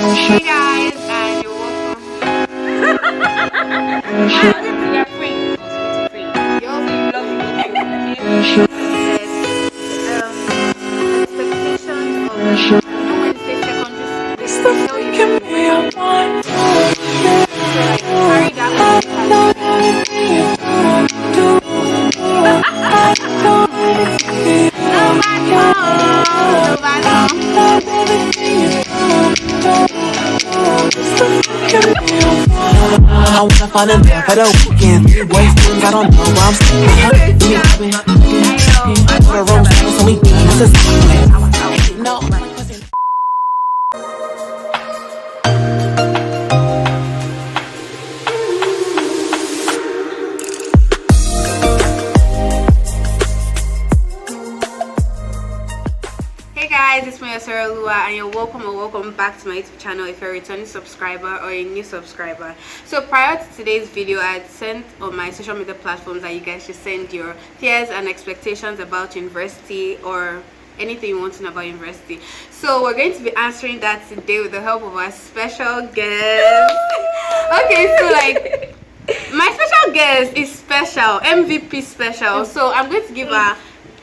Hey guys, and you're welcome. You're free. You also love me too. Expectations of when you say secondary school, they tell you to carry that I wanna fall in love for the weekend. Boyfriends, I don't know where I'm staying. I put a room so we no. Hey guys, it's me, LiQWYD, and you're welcome or welcome back to my YouTube channel if you're a returning subscriber or a new subscriber. So prior to today's video, I had sent on my social media platforms that you guys should send your fears and expectations about university or anything you want to know about university. So we're going to be answering that today with the help of our special guest. Okay, so like my special guest is special, MVP special. So I'm going to give her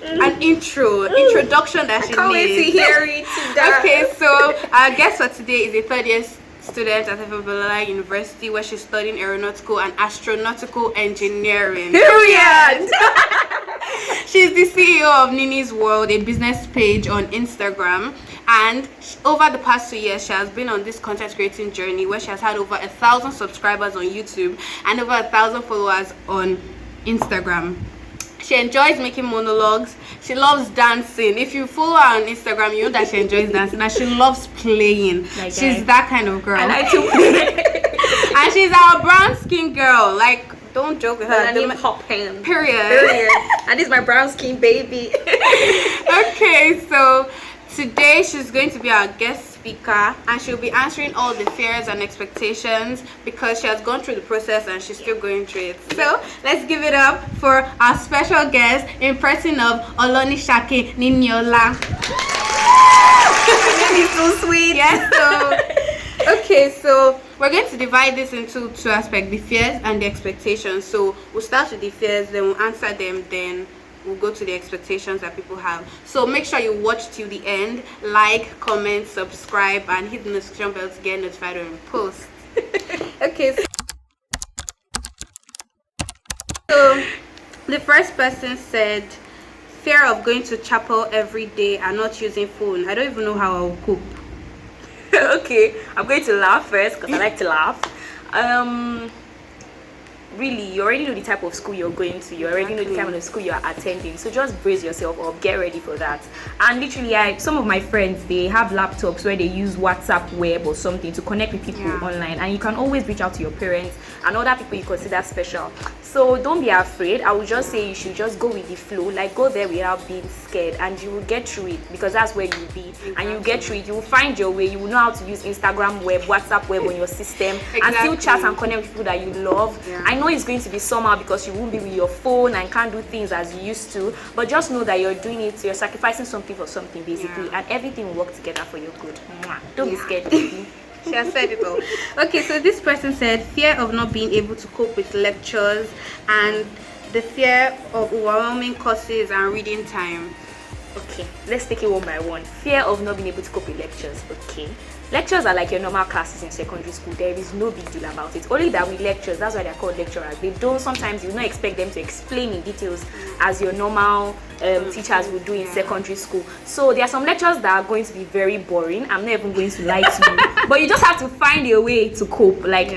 an introduction that she can't wait needs. to hear it. Okay, so our guest for today is a third-year student at FBLA University, where she's studying aeronautical and astronautical engineering. Period. She's the CEO of Nini's World, a business page on Instagram, and over the past 2 years she has been on this content creating journey where she has had over 1,000 subscribers on YouTube and over 1,000 followers on Instagram. She enjoys making monologues. She loves dancing. If you follow her on Instagram, you know that she enjoys dancing and she loves playing. She's that kind of girl. I like to play. And she's our brown skin girl. Like, don't joke with her. I need pop hand. Period. And this is my brown skin baby. Okay, so today she's going to be our guest speaker and she'll be answering all the fears and expectations because she has gone through the process and she's still going through it. So let's give it up for our special guest in person of Olonishake Niniola. It's so sweet. Yes, so okay, so we're going to divide this into two aspects, the fears and the expectations. So we'll start with the fears, then we'll answer them, then we'll go to the expectations that people have. So make sure you watch till the end, like, comment, subscribe, and hit the notification bell to get notified when we post. Okay, so the first person said fear of going to chapel every day and not using phone. I don't even know how I'll cope. Okay, I'm going to laugh first because I like to laugh. Really, you already know the type of school you're going to, you already know the kind of school you're attending, so just brace yourself up, get ready for that. And literally, some of my friends, they have laptops where they use WhatsApp web or something to connect with people online, and you can always reach out to your parents and other people you consider special. So don't be afraid. I would just say you should just go with the flow, like go there without being scared, and you will get through it because that's where you'll be. And you get through it, you will find your way, you will know how to use Instagram web, WhatsApp web on your system, and still chat and connect with people that you love. I know it's going to be somehow because you won't be with your phone and can't do things as you used to, but just know that you're doing it, you're sacrificing something for something basically, and everything will work together for your good. Don't be scared, baby. She has said it all. Okay, so this person said fear of not being able to cope with lectures and the fear of overwhelming courses and reading time. Okay, let's take it one by one. Fear of not being able to cope with lectures. Okay, lectures are like your normal classes in secondary school. There is no big deal about it. Only that with lectures, that's why they're called lecturers. They don't, sometimes you not expect them to explain in details as your normal teachers would do in secondary school. So there are some lectures that are going to be very boring. I'm not even going to lie to you, but you just have to find a way to cope. Like,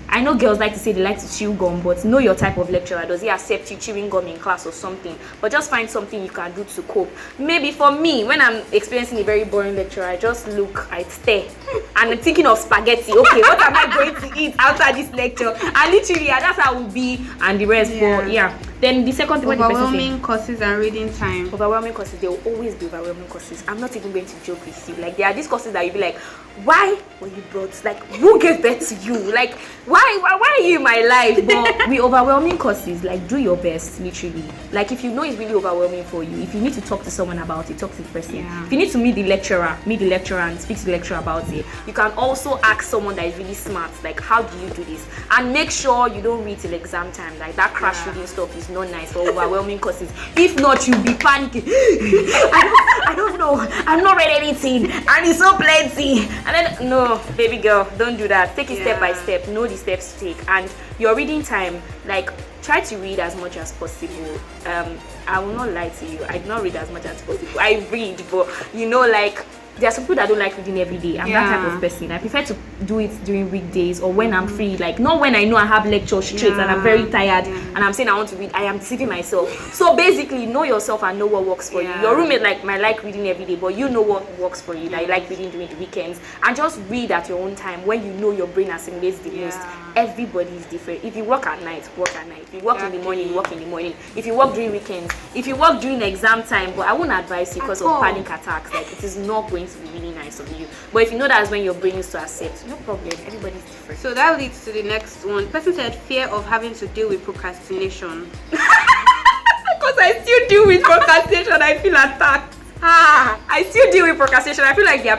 I know girls like to say they like to chew gum, but know your type of lecturer. Does he accept you chewing gum in class or something? But just find something you can do to cope. Maybe for me, when I'm experiencing a very boring lecture, I just look, I stare, and I'm thinking of spaghetti. Okay, what am I going to eat after this lecture? And literally, that's how it will be, and the rest. But yeah, Then the second thing, what the person saying? Overwhelming courses and reading time. Overwhelming courses, there will always be overwhelming courses. I'm not even going to joke with you. Like, there are these courses that you'll be like, why were you brought? Like, who gave birth to you? Like, why are you in my life? But with overwhelming courses, like, do your best, literally. Like, if you know it's really overwhelming for you, if you need to talk to someone about it, talk to the person. If you need to meet the lecturer and speak to the lecturer about it. You can also ask someone that is really smart, like, how do you do this? And make sure you don't read till exam time. Like, that crash reading stuff is not nice for overwhelming courses. If not, you'll be panicking. I don't know. I'm not read anything, and it's so plenty. And then, no, baby girl, don't do that. Take it step by step. Know the steps to take. And your reading time, like, try to read as much as possible. I will not lie to you. I do not read as much as possible. I read, but you know, like, there are some people that don't like reading every day. I'm that type of person. I prefer to do it during weekdays or when I'm free. Like, not when I know I have lectures straight and I'm very tired and I'm saying I want to read. I am deceiving myself. So basically, know yourself and know what works for you. Your roommate might like reading every day, but you know what works for you. That you like reading during the weekends, and just read at your own time when you know your brain assimilates the most. Everybody is different. If you work at night, work at night. If you work in the morning, work in the morning. If you work during weekends, if you work during exam time, but I wouldn't advise you because of panic attacks. Like, it is not going to be really nice of you. But if you know that's when your brain is to accept, no problem. Everybody's different. So that leads to the next one. Person said fear of having to deal with procrastination. Because I still deal with procrastination, I feel attacked. I still deal with procrastination. I feel like there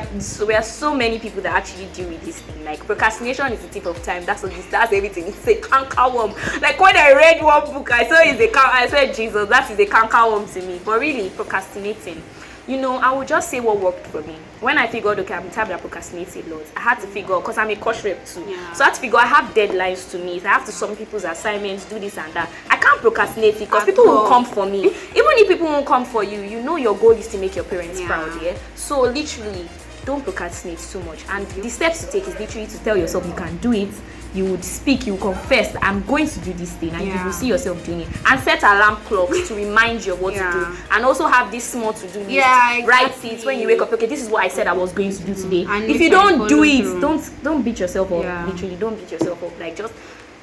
are so many people that actually deal with this thing. Like, procrastination is the tip of time. That's everything. It's a cankerworm. Like, when I read one book, I saw I said, Jesus, that is a cankerworm to me. But really, procrastinating, you know, I would just say what worked for me. When I figured, okay, I'm the type that procrastinates a lot, I had to figure, because I'm a course rep too. So I had to figure, I have deadlines to meet. I have to submit people's assignments, do this and that. I can't procrastinate because people will come for me. Even if people won't come for you, you know your goal is to make your parents proud, So literally, don't procrastinate too much. And the steps to take is literally to tell yourself you can do it. You would speak, you will confess, I'm going to do this thing, and you will see yourself doing it. And set alarm clocks to remind you of what to do. And also have this small to-do list. Write it when you wake up. Okay, this is what I said I was going to do today. And if you don't do it, don't beat yourself up. Literally, don't beat yourself up. Like, just,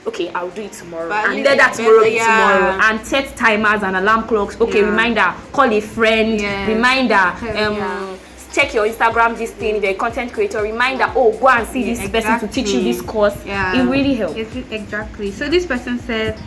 okay, I'll do it tomorrow. And then that tomorrow be tomorrow. And set timers and alarm clocks. Okay, reminder, call a friend, reminder, check your Instagram, this thing, if you're a content creator, reminder, oh, go and see this person to teach you this course. It really helps. Exactly. So this person said,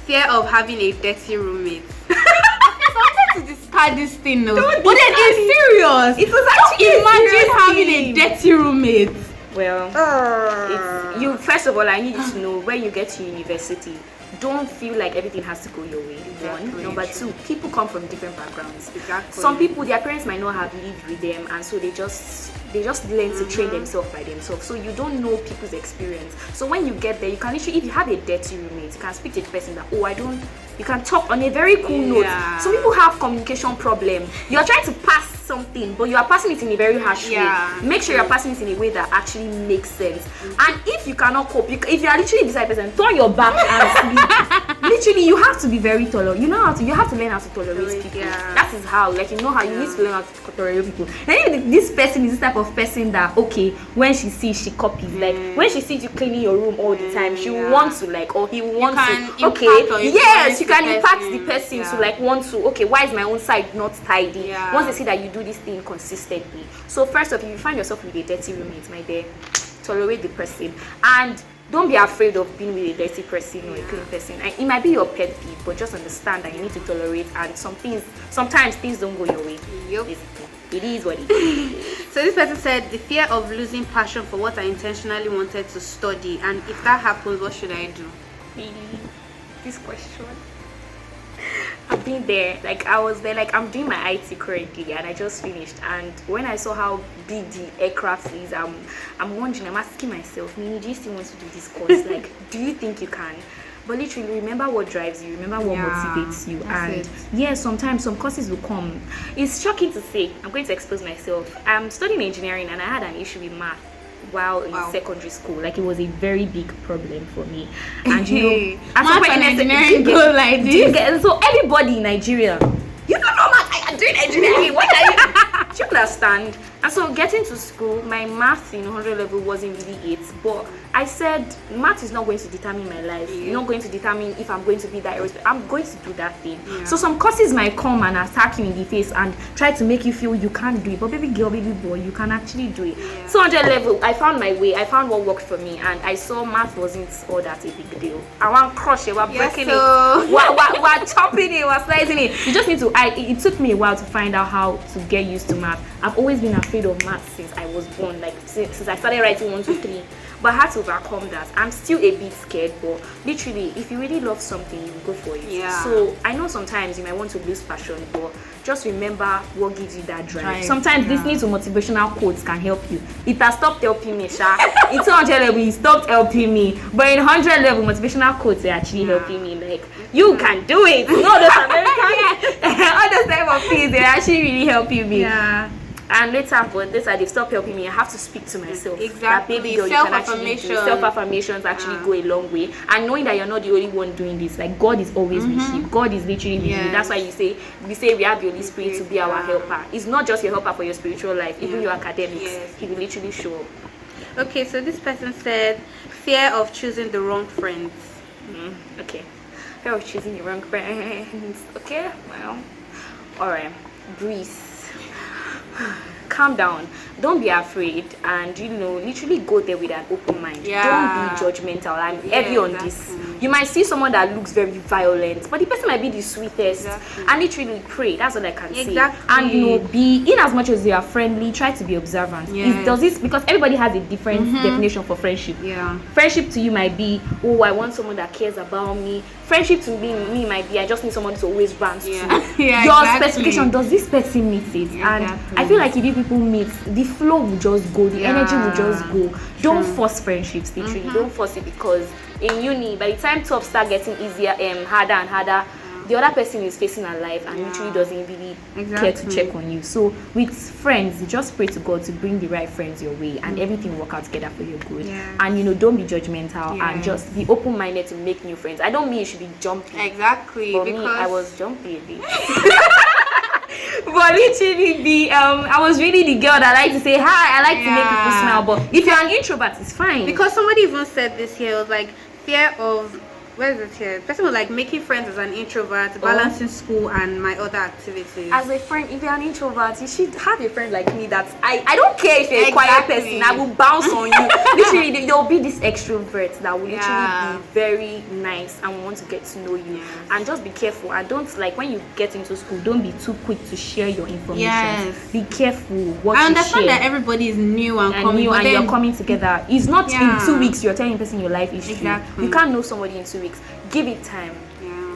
fear of having a dirty roommate. I wanted to discard this thing though. But then it's serious. It was actually imagine having a dirty roommate. Well, first of all, I need you to know when you get to university, don't feel like everything has to go your way. One. Number two, people come from different backgrounds. Some people, their parents might not have lived with them, and so they just learn to train themselves by themselves. So you don't know people's experience. So when you get there, you can literally, if you have a dirty roommate, you can speak to the person that, you can talk on a very cool note. Some people have communication problem. You are trying to pass something, but you are passing it in a very harsh way. Make sure you're passing it in a way that actually makes sense. And if you cannot cope, if you are literally this type of person, turn your back and sleep. Literally, you have to be very tolerant. You have to learn how to tolerate people. That is how, like, you know how you need to learn how to tolerate people. And if this person is this type of person that, okay, when she sees, she copies. Like, when she sees you cleaning your room all the time, she will want to, like, or he will want to, okay, yes, you can impact the person to, like, want to, okay, why is my own side not tidy? Once they see that you do this thing consistently. So first off, if you find yourself with a dirty roommate, my dear, tolerate the person. And don't be afraid of being with a dirty person or a clean person. It might be your pet peeve, but just understand that you need to tolerate, and sometimes things don't go your way. It is what it is. So this person said, the fear of losing passion for what I intentionally wanted to study, and if that happens, what should I do? Really? This question. I've been there. Like, I was there. Like, I'm doing my IT currently, and I just finished. And when I saw how big the aircraft is, I'm wondering. I'm asking myself, Nini, do you still want to do this course? Like, do you think you can? But literally, remember what drives you. Remember what motivates you. And yes, sometimes some courses will come. It's shocking to say. I'm going to expose myself. I'm studying engineering, and I had an issue with math while in secondary school. Like, it was a very big problem for me. And you know, math and engineering go like this. So everybody in Nigeria, you don't know math. I am doing engineering. What are you? Do you understand? And so getting to school, my math in 100 level wasn't really it, but I said math is not going to determine my life. It's not going to determine if I'm going to be that. I'm going to do that thing. So some courses might come and attack you in the face and try to make you feel you can't do it, but baby girl, baby boy, you can actually do it. 200 level, I found my way. I found what worked for me, and I saw math wasn't all that a big deal. I want crush it, we're breaking it, we're chopping it, we're slicing it. You just need to. It took me a while to find out how to get used to math. I've always been afraid of math since I was born, like since I started writing 1, 2, 3. But I had to overcome that. I'm still a bit scared, but literally, if you really love something, you go for it. So I know sometimes you might want to lose passion, but just remember what gives you that drive. Sometimes listening to motivational quotes can help you. It has stopped helping me, Sha. In 200 level, it stopped helping me. But in 100 level, motivational quotes are actually helping me. Like, you can do it. No, those American, all those type of things, they're actually really helping me. And later they stop helping me. I have to speak to myself. That baby girl, you can actually do. Self-affirmations actually go a long way. And knowing that you're not the only one doing this, like God is always with you. God is literally with you. That's why we say we have the Holy Spirit to be our helper. It's not just your helper for your spiritual life, even your academics. He will literally show up. Okay, so this person said fear of choosing the wrong friends. Okay, fear of choosing the wrong friends. Okay, well, alright, breathe. Calm down, don't be afraid, and literally go there with an open mind. Don't be judgmental. I'm heavy on this. You might see someone that looks very violent, but the person might be the sweetest. And literally pray. That's what I can say. And be, in as much as you are friendly, try to be observant. Does this, because everybody has a different definition for friendship. Friendship to you might be, oh, I want someone that cares about me. Friendship to me might be, I just need someone to always rant to. Your specification, does this person meet it? And I feel like if you people meet, the flow will just go, the energy will just go. Don't force friendships, literally. Don't force it, because in uni, by the time 12 start getting easier, harder and harder, the other person is facing her life and literally doesn't really care to check on you. So with friends, just pray to God to bring the right friends your way, and everything will work out together for your good. And don't be judgmental, and just be open-minded to make new friends. I don't mean you should be jumpy. For me, I was jumpy a bit. But literally I was really the girl that liked to say hi. I like to make people smile. But if you're an introvert, it's fine. Because somebody even said this here, it was like fear of, where is it here? The person was like making friends as an introvert, balancing school and my other activities. As a friend, if you're an introvert, you should have a friend like me that I don't care if you're a quiet person, I will bounce on you. Literally, there'll be this extrovert that will literally be very nice and want to get to know you. And just be careful, and don't, like, when you get into school, don't be too quick to share your information. Be careful what you share. I understand that everybody is new and coming, and you're coming together. It's not in 2 weeks you're telling a person your life history. You can't know somebody in 2 weeks. Give it time.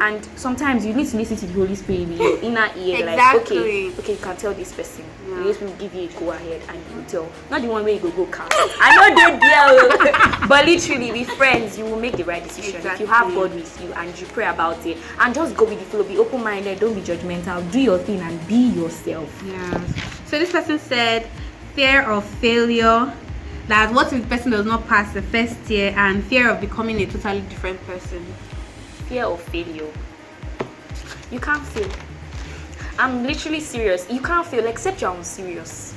And sometimes you need to listen to the Holy Spirit in your inner ear. Like, okay, you can tell this person. The Holy Spirit will give you a go ahead, and you tell. Not the one where you go cast. I know they deal, but literally with friends, you will make the right decision if you have God with you and you pray about it, and just go with the flow. Be open-minded. Don't be judgmental. Do your thing and be yourself. So this person said fear of failure. That what if the person does not pass the first year, and fear of becoming a totally different person. Fear of failure. You can't fail. I'm literally serious. You can't fail except you're unserious.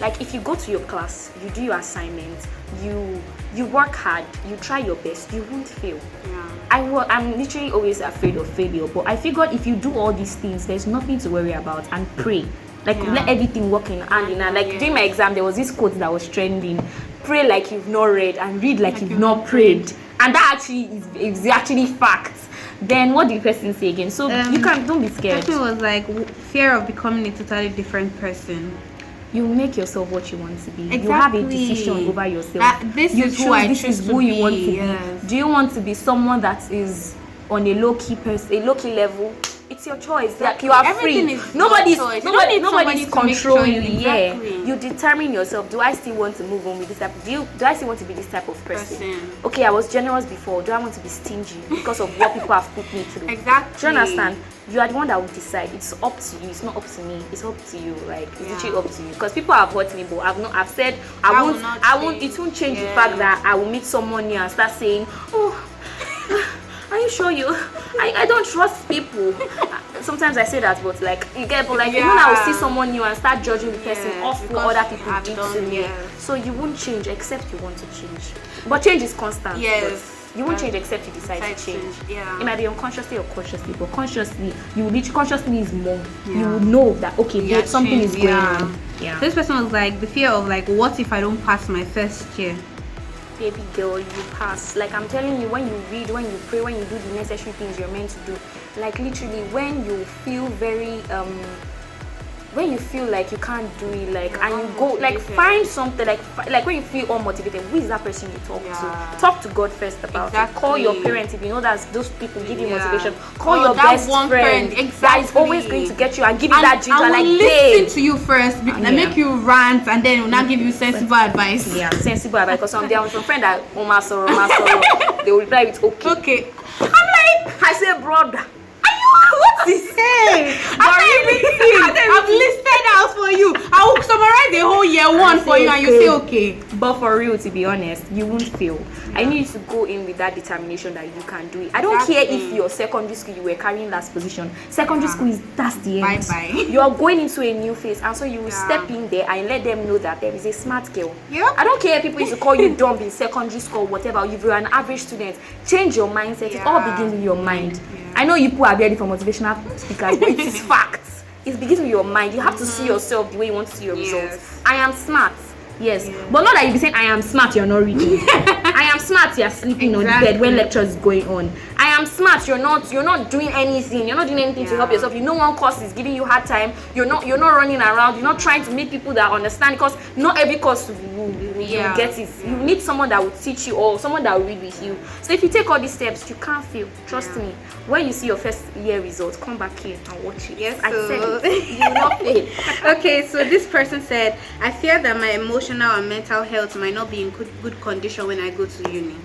Like, if you go to your class, you do your assignment, you work hard, you try your best, you won't fail. I'm literally always afraid of failure, but I figured if you do all these things, there's nothing to worry about, and pray. Like, let everything work in hand in hand. Like, during my exam, there was this quote that was trending: pray like you've not read, and read like you've not prayed. And that actually is actually fact. Then what did the person say again? So don't be scared. The person was like, fear of becoming a totally different person. You make yourself what you want to be. You have a decision over yourself. This is who you want to be. Do you want to be someone that is on a low-key level? It's your choice. Like, you are free. Nobody's controlling you. You determine yourself. Do I still want to move on with this type? Do I still want to be this type of person? Okay, I was generous before. Do I want to be stingy because of what people have put me through? Exactly. Do you understand? You are the one that will decide. It's up to you. It's not up to me. It's up to you. Like, it's literally up to you. Because people have hurt me, but I've said I won't. It won't change the fact that I will meet someone new and start saying, oh, are you sure I don't trust people? sometimes I say that, but like you get, but like you know, I will see someone new and start judging the person off what other people did to me. So you won't change except you want to change. But change is constant. Yes. You won't change except you decide to change. Yeah. It might be unconsciously or consciously, but consciously, consciously is more. You will know that okay, something is going on. Yeah. This person was like the fear of like, what if I don't pass my first year? Baby girl, you pass. Like I'm telling you, when you read, when you pray, when you do the necessary things you're meant to do, like literally when you feel very when you feel like you can't do it, like and you go like find something like when you feel unmotivated, who is that person you talk to? Talk to God first about it. Call your parents if you know that those people give you motivation. Call your best friend that is always going to get you and give you that ginger. And like listen to you first and make you rant and then will not give you sensible advice. Yeah, sensible advice. Because there are some friend that sorrow, they will reply with okay. I'm like, I say brother. What is it? I've listed out for you. I will summarize the whole year one for you and you say okay. But for real, to be honest, you won't fail. I need you to go in with that determination that you can do it. I don't care if your secondary school you were carrying last position. Secondary school that's the end. Bye. You are going into a new phase, and so you will step in there and let them know that there is a smart girl. I don't care if people used to call you dumb in secondary school, whatever. If you're an average student, change your mindset. It all begins with your mind. I know you people are ready for motivational speakers, but it is facts. It begins with your mind. You have to see yourself the way you want to see your results. I am smart. Yes, but not that you be saying I am smart, you're not reading. I am smart, you're sleeping on the bed when lecture is going on. I am smart, you're not doing anything. You're not doing anything to help yourself. You know one course is giving you hard time. You're not running around. You're not trying to meet people that understand, because not every course you get it. You need someone that will teach you or someone that will read with you. So if you take all these steps, you can't fail. Trust me. When you see your first year results, come back here and watch it. Yes, I said it. You will not fail. Okay, so this person said, I fear that my emotional and mental health might not be in good condition when I go to uni.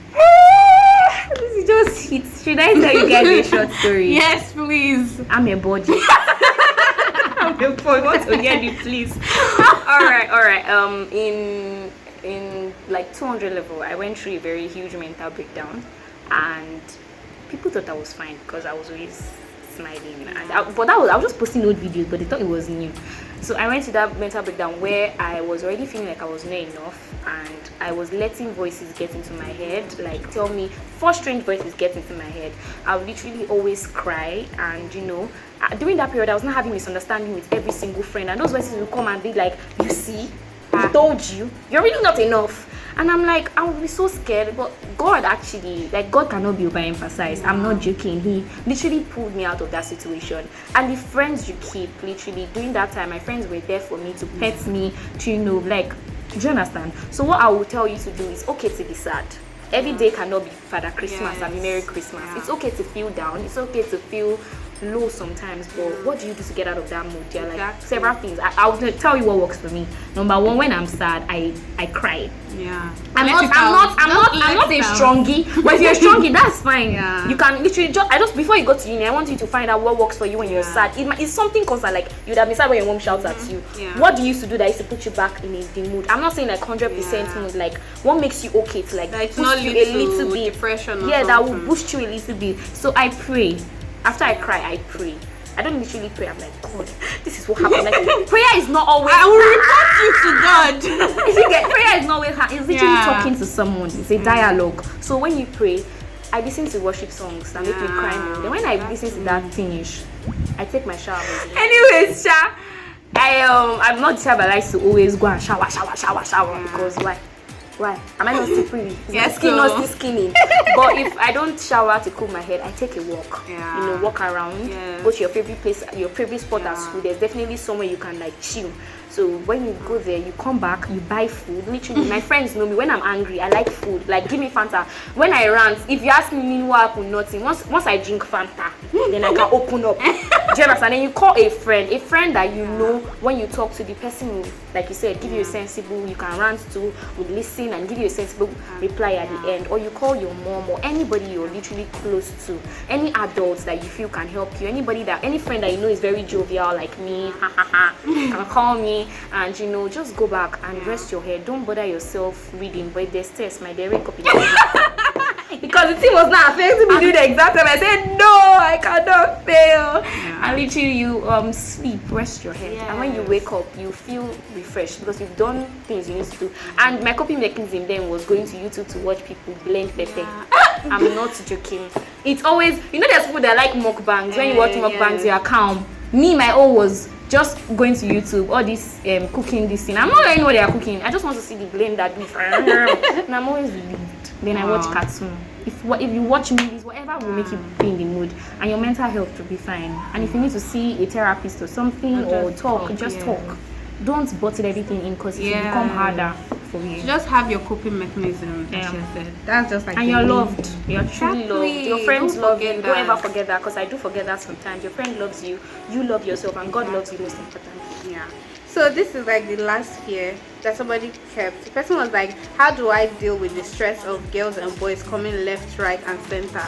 This is just hits. Should I tell you guys a short story? Yes, please. I'm a body. I'm a body. Want to hear me, please? All right. In like 200 level, I went through a very huge mental breakdown, and people thought I was fine because I was always smiling. And I was just posting old videos, but they thought it was new. So I went to that mental breakdown where I was already feeling like I was not enough, and I was letting voices get into my head, like tell me 4 strange voices get into my head. I would literally always cry, and during that period I was not having misunderstanding with every single friend, and those voices would come and be like, you see, I told you, you're really not enough. And I'm like, I would be so scared, but God actually, like God cannot be overemphasized. I'm not joking. He literally pulled me out of that situation. And the friends you keep, literally during that time, my friends were there for me, to pet me, to like, do you understand? So what I will tell you to do is okay to be sad. Every day cannot be Father Christmas and be Merry Christmas. It's okay to feel down. It's okay to feel low sometimes, but what do you do to get out of that mood? There are like several things. I'll tell you what works for me. Number one, when I'm sad, I cry. I'm not a strongy, but if you're strongy, that's fine. You can literally just before you go to uni, I want you to find out what works for you when you're sad. It's something constant, like you'd have been sad when your mom shouts at you. What do you used to do that used to put you back in the mood? I'm not saying like 100% mood, like what makes you okay to like boost you a little bit. Depression. That will boost you a little bit. So I pray. After I cry, I pray. I don't literally pray. I'm like, God, this is what happened. Like, prayer is not always. I will report you to God. If you get prayer is not always. It's literally talking to someone. It's a dialogue. So when you pray, I listen to worship songs that make me cry more. Then when I listen to that finish, I take my shower. Anyways, I'm not the type that likes to always go and shower because why? Why? Am I not still pretty? Yes, skin not still skinny. But if I don't shower to cool my head, I take a walk. Walk around. Go to your favorite place, your favorite spot at school. There's definitely somewhere you can like chill. So when you go there, you come back, you buy food. Literally, my friends know me. When I'm angry, I like food. Like, give me Fanta. When I rant, if you ask me what happened, nothing. Once I drink Fanta, then I can open up. Do you understand? And then you call a friend that you know. When you talk to the person who, like you said, give you a sensible, you can rant to, would listen and give you a sensible reply at the end. Or you call your mom or anybody you're literally close to, any adults that you feel can help you, any friend that you know is very jovial like me, can call me. And just go back and rest your head. Don't bother yourself reading. But if there's test, my dear, wake up in the because the thing was not affecting me during the exam time. I said no, I cannot fail. And literally you sleep, rest your head, and when you wake up you feel refreshed because you've done things you need to do. And my coping mechanism then was going to YouTube to watch people blend pepper. I'm not joking. It's always, you know, there's people that like mukbangs. When you watch mukbangs, you are calm. Me, my own was just going to YouTube, all this cooking this thing. I'm not learning what they are cooking. I just want to see the blend that do. And I'm always relieved. Then I watch cartoon. If you watch movies, whatever will make you be in the mood, and your mental health will be fine. And if you need to see a therapist or something or talk, just talk. Don't bottle everything in because it will become harder for you. Just have your coping mechanism. That's just like. And you're loved. You're truly loved. Your friends love you. That. Don't ever forget that, because I do forget that sometimes. Your friend loves you. You love yourself, and God loves you most importantly. Yeah. So this is like the last fear that somebody kept. The person was like, "How do I deal with the stress of girls and boys coming left, right, and center?"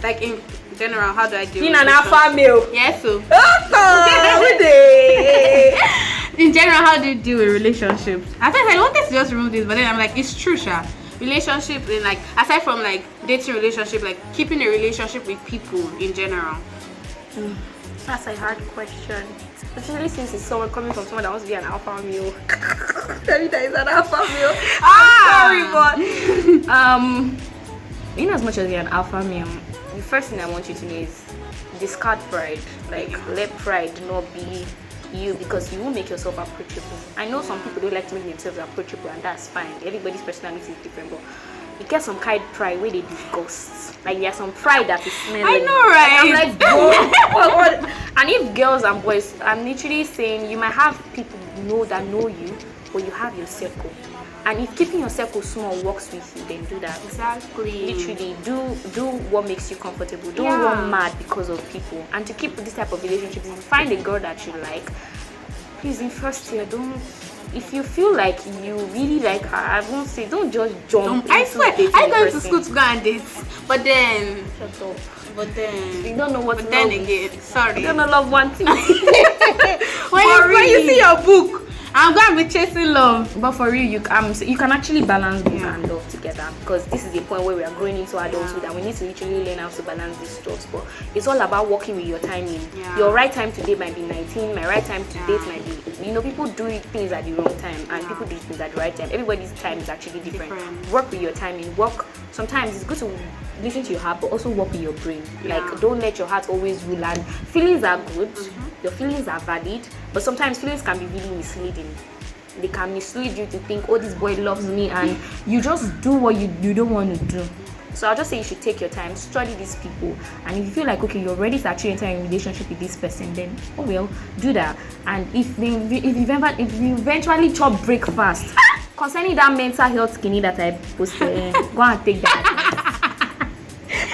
Like in general, how do I deal Being with an alpha male. Yes, so. In In general, how do you deal with relationships? I think I wanted to just remove this, but then I'm like, it's true, Sha. Relationship, in like, aside from like dating relationship, like keeping a relationship with people in general. That's a hard question. Especially since it's someone coming from someone that wants to be an alpha male. Tell me that is an alpha male. Sorry, but in as much as you're an alpha male, the first thing I want you to know is discard pride. Like, let pride not be you, because you will make yourself approachable. I know some people don't like to make themselves approachable, and that's fine. Everybody's personality is different, but you get some kind of pride where they disgust. Like, there's some pride that is smelling. I know, right? And I'm like, what? And if girls and boys, I'm literally saying you might have people know you, but you have your circle. And if keeping your circle small works with you, then do that. Exactly. Literally, do what makes you comfortable. Don't run mad because of people. And to keep this type of relationships, if you find a girl that you like, please, in first year, don't. If you feel like you really like her, I won't say don't just jump. I swear, I went to school to go and date, but then. Shut up. But then. You don't know what. But then again, sorry. You don't know love one thing. when you see your book, I'm gonna be chasing love. But for real, you can actually balance both and love together, because this is the point where we are growing into adulthood and we need to literally learn how to balance these stuff. But it's all about working with your timing. Your right time to date might be 19, my right time to date might be, you know, people do things at the wrong time and people do things at the right time. Everybody's time is actually different. Work with your timing. Sometimes it's good to listen to your heart, but also work with your brain. Like, don't let your heart always rule. And feelings are good. Your feelings are valid, but sometimes feelings can be really misleading. They can mislead you to think, oh, this boy loves me, and you just do what you don't want to do. So I'll just say you should take your time, study these people, and if you feel like, okay, you're ready to actually enter a relationship with this person, then oh well, do that. And if you eventually chop breakfast, concerning that mental health skinny that I posted, go and take that.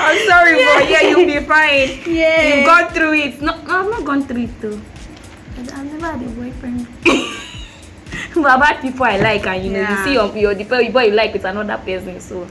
I'm sorry, but you'll be fine. You've gone through it. No, I've not gone through it though. I've never had a boyfriend. But about people I like, and you know, you see the boy you like with another person, so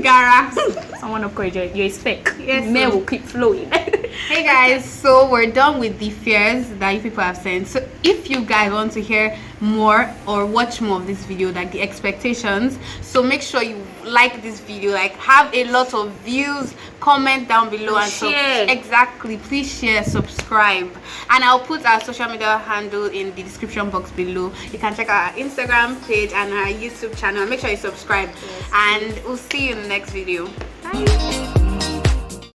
Gara. someone of course you expect. Yes, men will keep flowing. Hey guys, so we're done with the fears that you people have sent. So if you guys want to hear more or watch more of this video, like the expectations, so make sure you like this video, like have a lot of views, comment down below, and share. Exactly, please share, subscribe, and I'll put our social media handle in the description box below. You can check out our Instagram page and our YouTube channel. Make sure you subscribe, and we'll see you in the next video. Bye.